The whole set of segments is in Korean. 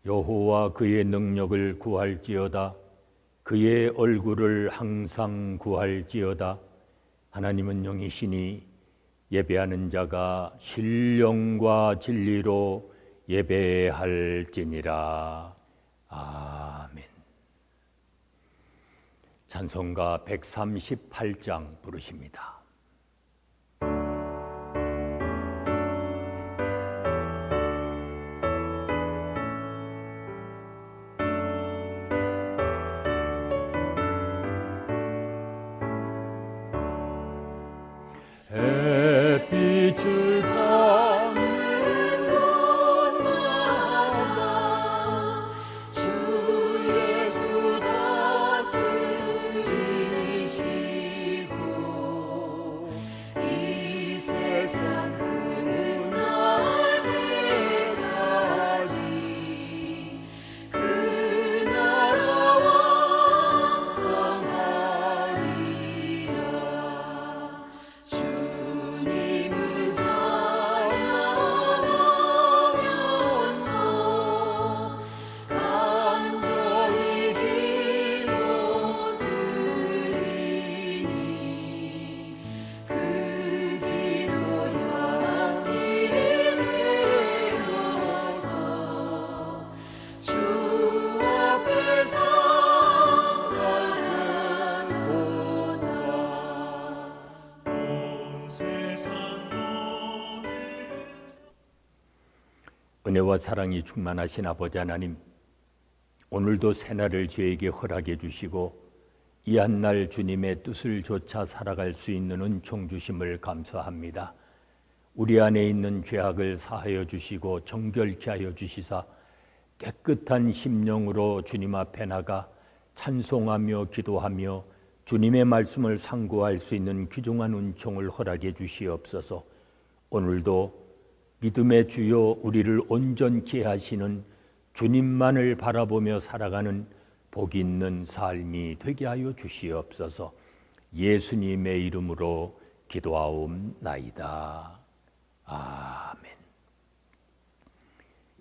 여호와 그의 능력을 구할지어다. 그의 얼굴을 항상 구할지어다. 하나님은 영이시니 예배하는 자가 신령과 진리로 예배할지니라. 아멘. 찬송가 138장 부르십니다. 햇빛을 가는 곳마다 주 예수 다스리시고 이 세상 끝날 때까지 그 나라 왕성하리라. 주님을 찬양하면서 간절히 기도드리니 그 기도 향기 되어서 주 앞에 상달하도다. 온 세상 은혜와 사랑이 충만하신 아버지 하나님, 오늘도 새날을 저에게 허락해 주시고 이 한날 주님의 뜻을 좇아 살아갈 수 있는 은총 주심을 감사합니다. 우리 안에 있는 죄악을 사하여 주시고 정결케 하여 주시사 깨끗한 심령으로 주님 앞에 나가 찬송하며 기도하며 주님의 말씀을 상고할 수 있는 귀중한 은총을 허락해 주시옵소서. 오늘도 믿음의 주요 우리를 온전케 하시는 주님만을 바라보며 살아가는 복 있는 삶이 되게 하여 주시옵소서. 예수님의 이름으로 기도하옵나이다. 아멘.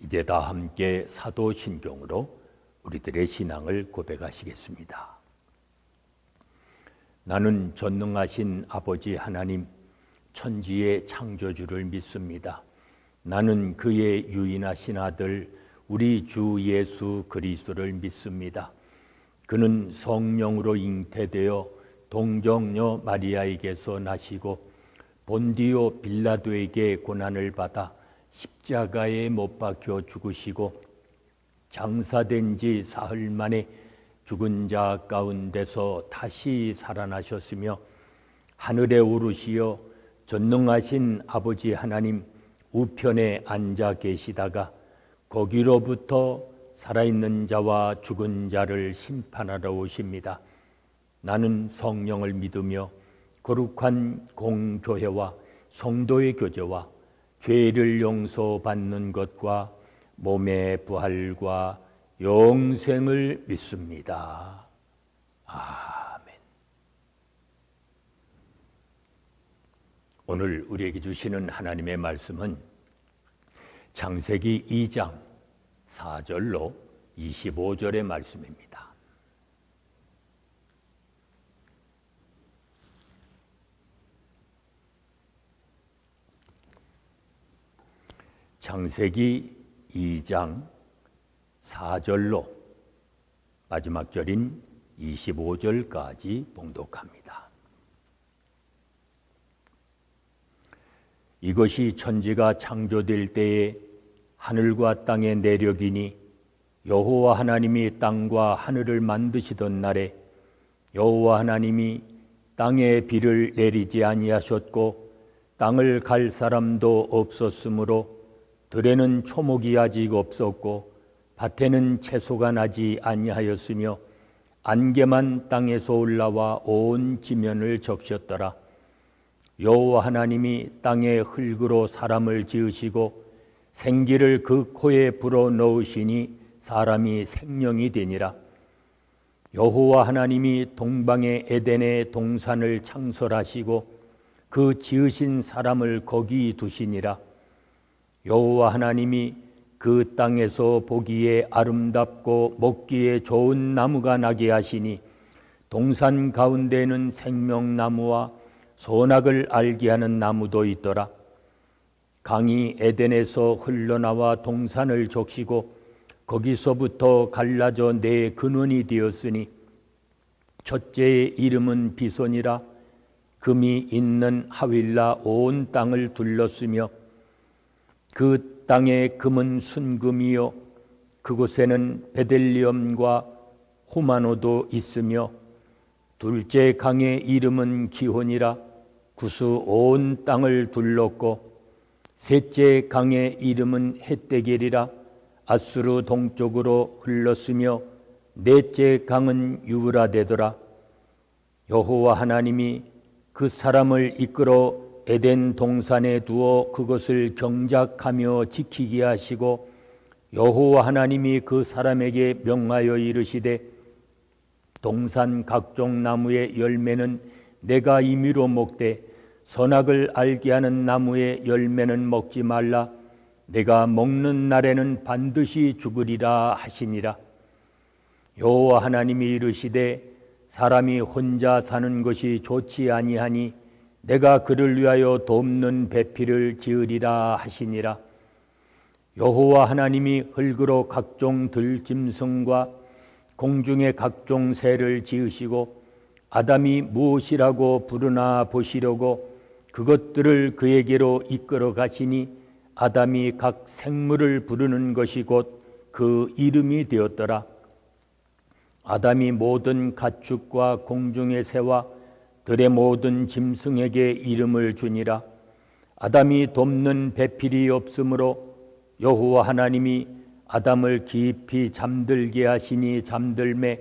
이제 다 함께 사도신경으로 우리들의 신앙을 고백하시겠습니다. 나는 전능하신 아버지 하나님, 천지의 창조주를 믿습니다. 나는 그의 유인하신 아들 우리 주 예수 그리스도를 믿습니다. 그는 성령으로 잉태되어 동정녀 마리아에게서 나시고 본디오 빌라도에게 고난을 받아 십자가에 못 박혀 죽으시고 장사된 지 사흘 만에 죽은 자 가운데서 다시 살아나셨으며 하늘에 오르시어 전능하신 아버지 하나님 우편에 앉아 계시다가 거기로부터 살아있는 자와 죽은 자를 심판하러 오십니다. 나는 성령을 믿으며 거룩한 공교회와 성도의 교제와 죄를 용서받는 것과 몸의 부활과 영생을 믿습니다. 아멘. 오늘 우리에게 주시는 하나님의 말씀은 창세기 2장 4절로 25절의 말씀입니다. 창세기 2장 4절로 마지막 절인 25절까지 봉독합니다. 이것이 천지가 창조될 때에 하늘과 땅의 내력이니 여호와 하나님이 땅과 하늘을 만드시던 날에 여호와 하나님이 땅에 비를 내리지 아니하셨고 땅을 갈 사람도 없었으므로 들에는 초목이 아직 없었고 밭에는 채소가 나지 아니하였으며 안개만 땅에서 올라와 온 지면을 적셨더라. 여호와 하나님이 땅의 흙으로 사람을 지으시고 생기를 그 코에 불어 넣으시니 사람이 생명이 되니라. 여호와 하나님이 동방의 에덴의 동산을 창설하시고 그 지으신 사람을 거기 두시니라. 여호와 하나님이 그 땅에서 보기에 아름답고 먹기에 좋은 나무가 나게 하시니 동산 가운데에는 생명나무와 선악을 알게 하는 나무도 있더라. 강이 에덴에서 흘러나와 동산을 적시고 거기서부터 갈라져 네 근원이 되었으니 첫째의 이름은 비손이라. 금이 있는 하윌라 온 땅을 둘렀으며 그 땅의 금은 순금이요 그곳에는 베델리엄과 호마노도 있으며 둘째 강의 이름은 기혼이라. 구수 온 땅을 둘렀고 셋째 강의 이름은 헷데겔이라. 아수르 동쪽으로 흘렀으며 넷째 강은 유브라데더라. 여호와 하나님이 그 사람을 이끌어 에덴 동산에 두어 그것을 경작하며 지키게 하시고 여호와 하나님이 그 사람에게 명하여 이르시되 동산 각종 나무의 열매는 내가 임의로 먹되 선악을 알게 하는 나무의 열매는 먹지 말라. 내가 먹는 날에는 반드시 죽으리라 하시니라. 여호와 하나님이 이르시되 사람이 혼자 사는 것이 좋지 아니하니 내가 그를 위하여 돕는 배필을 지으리라 하시니라. 여호와 하나님이 흙으로 각종 들짐승과 공중의 각종 새를 지으시고 아담이 무엇이라고 부르나 보시려고 그것들을 그에게로 이끌어 가시니 아담이 각 생물을 부르는 것이 곧 그 이름이 되었더라. 아담이 모든 가축과 공중의 새와 들의 모든 짐승에게 이름을 주니라. 아담이 돕는 배필이 없으므로 여호와 하나님이 아담을 깊이 잠들게 하시니 잠들매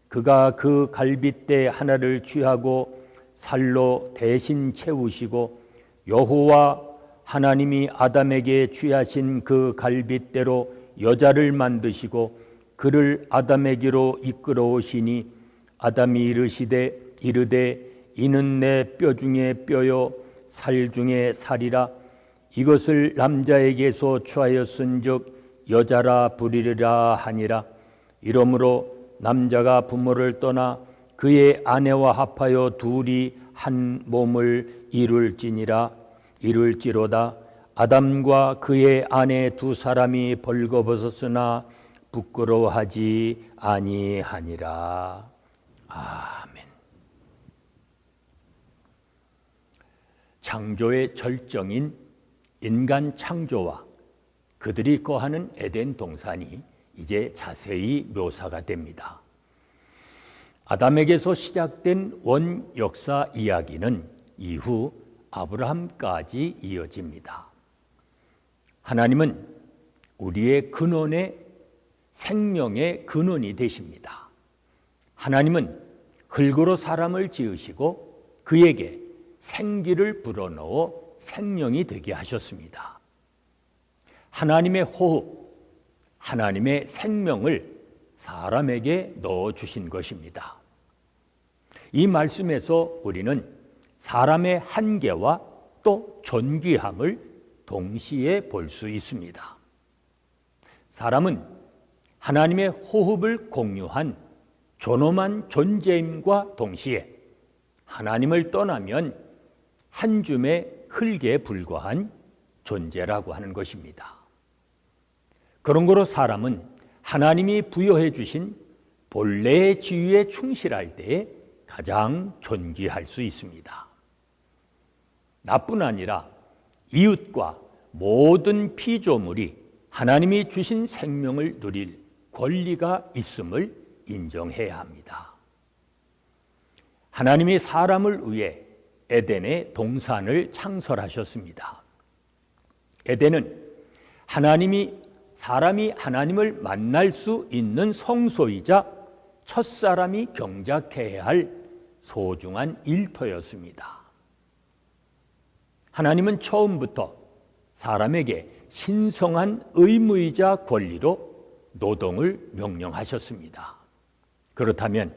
그가 그 갈빗대 하나를 취하고 살로 대신 채우시고 여호와 하나님이 아담에게 취하신 그 갈빗대로 여자를 만드시고 그를 아담에게로 이끌어 오시니 아담이 이르되 이는 내 뼈 중에 뼈요 살 중에 살이라. 이것을 남자에게서 취하였은즉 여자라 부리리라 하니라. 이러므로 남자가 부모를 떠나 그의 아내와 합하여 둘이 한 몸을 이룰지로다. 아담과 그의 아내 두 사람이 벌거벗었으나 부끄러워하지 아니하니라. 아멘. 창조의 절정인 인간 창조와 그들이 거하는 에덴 동산이 이제 자세히 묘사가 됩니다. 아담에게서 시작된 원 역사 이야기는 이후 아브라함까지 이어집니다. 하나님은 우리의 근원의 생명의 근원이 되십니다. 하나님은 흙으로 사람을 지으시고 그에게 생기를 불어넣어 생명이 되게 하셨습니다. 하나님의 호흡, 하나님의 생명을 사람에게 넣어주신 것입니다. 이 말씀에서 우리는 사람의 한계와 또 존귀함을 동시에 볼 수 있습니다. 사람은 하나님의 호흡을 공유한 존엄한 존재임과 동시에 하나님을 떠나면 한 줌의 흙에 불과한 존재라고 하는 것입니다. 그런 거로 사람은 하나님이 부여해 주신 본래의 지위에 충실할 때에 가장 존귀할 수 있습니다. 나뿐 아니라 이웃과 모든 피조물이 하나님이 주신 생명을 누릴 권리가 있음을 인정해야 합니다. 하나님이 사람을 위해 에덴의 동산을 창설하셨습니다. 에덴은 사람이 하나님을 만날 수 있는 성소이자 첫사람이 경작해야 할 소중한 일터였습니다. 하나님은 처음부터 사람에게 신성한 의무이자 권리로 노동을 명령하셨습니다. 그렇다면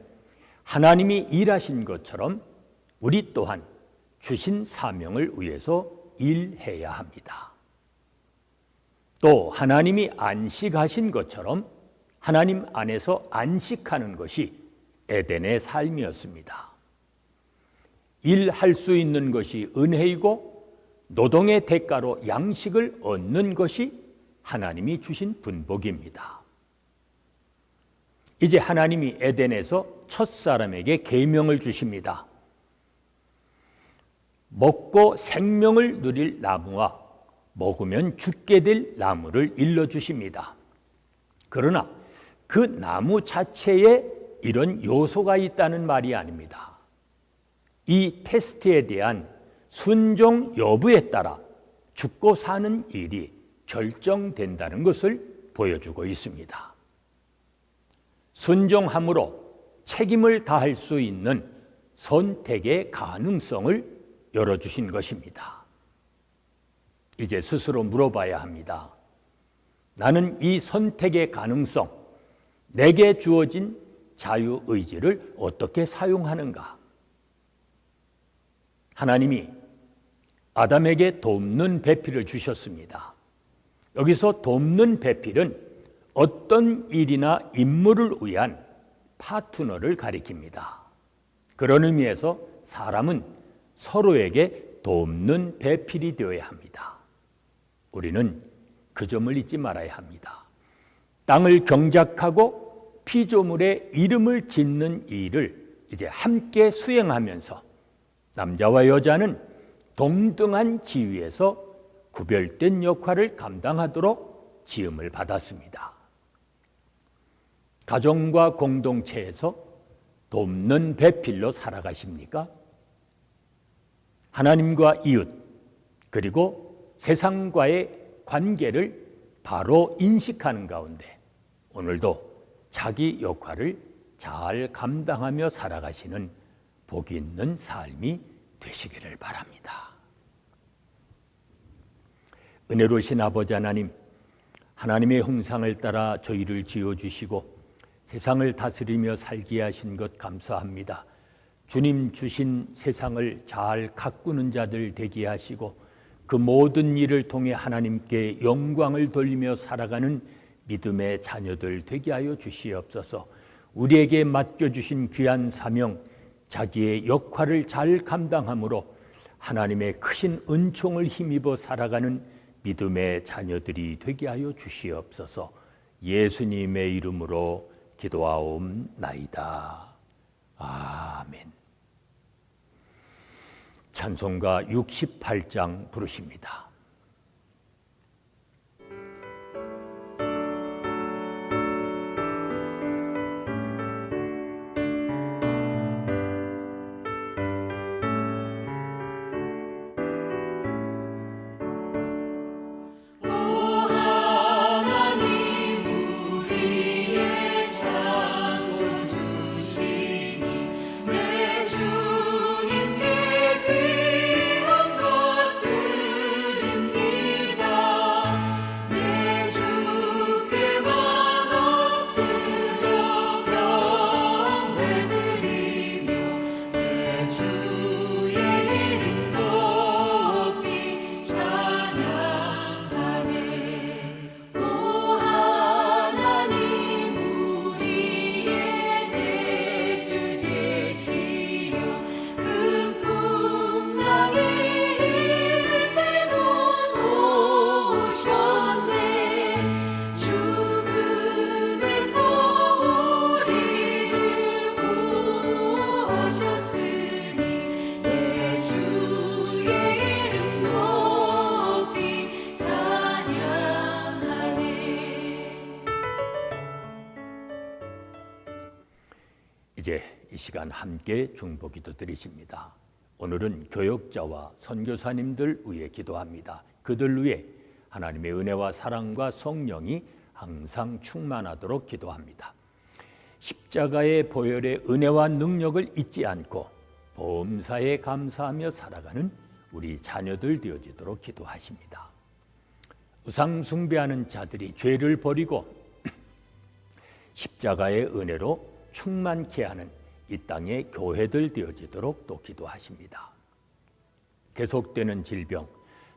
하나님이 일하신 것처럼 우리 또한 주신 사명을 위해서 일해야 합니다. 또 하나님이 안식하신 것처럼 하나님 안에서 안식하는 것이 에덴의 삶이었습니다. 일할 수 있는 것이 은혜이고 노동의 대가로 양식을 얻는 것이 하나님이 주신 분복입니다. 이제 하나님이 에덴에서 첫사람에게 계명을 주십니다. 먹고 생명을 누릴 나무와 먹으면 죽게 될 나무를 일러주십니다. 그러나 그 나무 자체에 이런 요소가 있다는 말이 아닙니다. 이 테스트에 대한 순종 여부에 따라 죽고 사는 일이 결정된다는 것을 보여주고 있습니다. 순종함으로 책임을 다할 수 있는 선택의 가능성을 열어주신 것입니다. 이제 스스로 물어봐야 합니다. 나는 이 선택의 가능성, 내게 주어진 자유의지를 어떻게 사용하는가? 하나님이 아담에게 돕는 배필을 주셨습니다. 여기서 돕는 배필은 어떤 일이나 임무를 위한 파트너를 가리킵니다. 그런 의미에서 사람은 서로에게 돕는 배필이 되어야 합니다. 우리는 그 점을 잊지 말아야 합니다. 땅을 경작하고 피조물의 이름을 짓는 일을 이제 함께 수행하면서 남자와 여자는 동등한 지위에서 구별된 역할을 감당하도록 지음을 받았습니다. 가정과 공동체에서 돕는 배필로 살아가십니까? 하나님과 이웃 그리고 세상과의 관계를 바로 인식하는 가운데 오늘도 자기 역할을 잘 감당하며 살아가시는 복이 있는 삶이 되시기를 바랍니다. 은혜로우신 아버지 하나님, 하나님의 형상을 따라 저희를 지어주시고 세상을 다스리며 살게 하신 것 감사합니다. 주님 주신 세상을 잘 가꾸는 자들 되게 하시고 그 모든 일을 통해 하나님께 영광을 돌리며 살아가는 믿음의 자녀들 되게 하여 주시옵소서. 우리에게 맡겨주신 귀한 사명, 자기의 역할을 잘 감당함으로 하나님의 크신 은총을 힘입어 살아가는 믿음의 자녀들이 되게 하여 주시옵소서. 예수님의 이름으로 기도하옵나이다. 아멘. 찬송가 68장 부르십니다. 이제 이 시간 함께 중보기도 드리십니다. 오늘은 교역자와 선교사님들 위해 기도합니다. 그들 위해 하나님의 은혜와 사랑과 성령이 항상 충만하도록 기도합니다. 십자가의 보혈의 은혜와 능력을 잊지 않고 범사에 감사하며 살아가는 우리 자녀들 되어지도록 기도하십니다. 우상 숭배하는 자들이 죄를 버리고 십자가의 은혜로 충만케 하는 이 땅의 교회들 되어지도록 또 기도하십니다. 계속되는 질병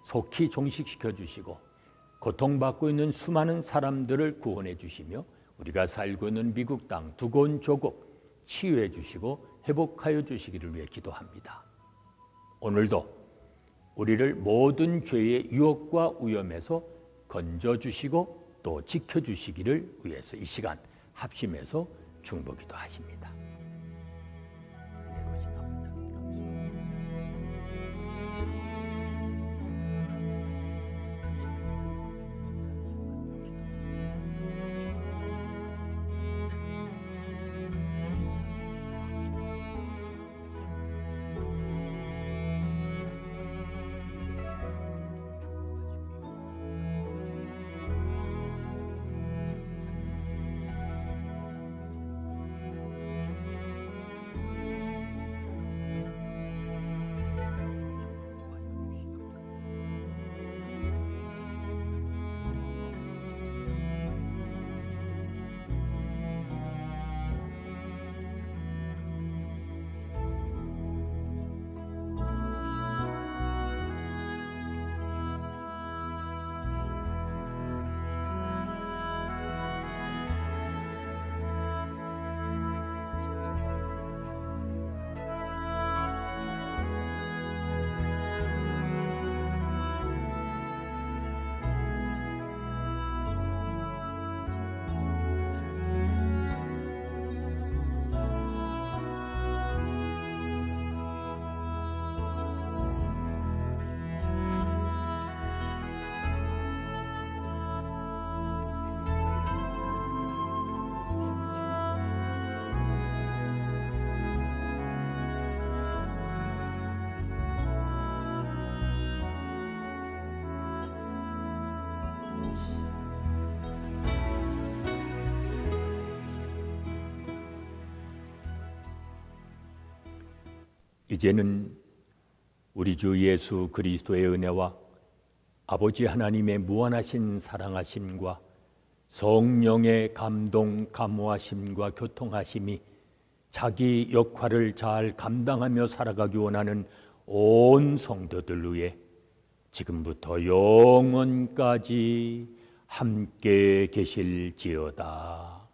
속히 종식시켜 주시고 고통받고 있는 수많은 사람들을 구원해 주시며 우리가 살고 있는 미국 땅 두꺼운 조국 치유해 주시고 회복하여 주시기를 위해 기도합니다. 오늘도 우리를 모든 죄의 유혹과 위험에서 건져주시고 또 지켜주시기를 위해서 이 시간 합심해서 중보기도 하십니다. 이제는 우리 주 예수 그리스도의 은혜와 아버지 하나님의 무한하신 사랑하심과 성령의 감동, 감화심과 교통하심이 자기 역할을 잘 감당하며 살아가기 원하는 온 성도들 위해 지금부터 영원까지 함께 계실지어다.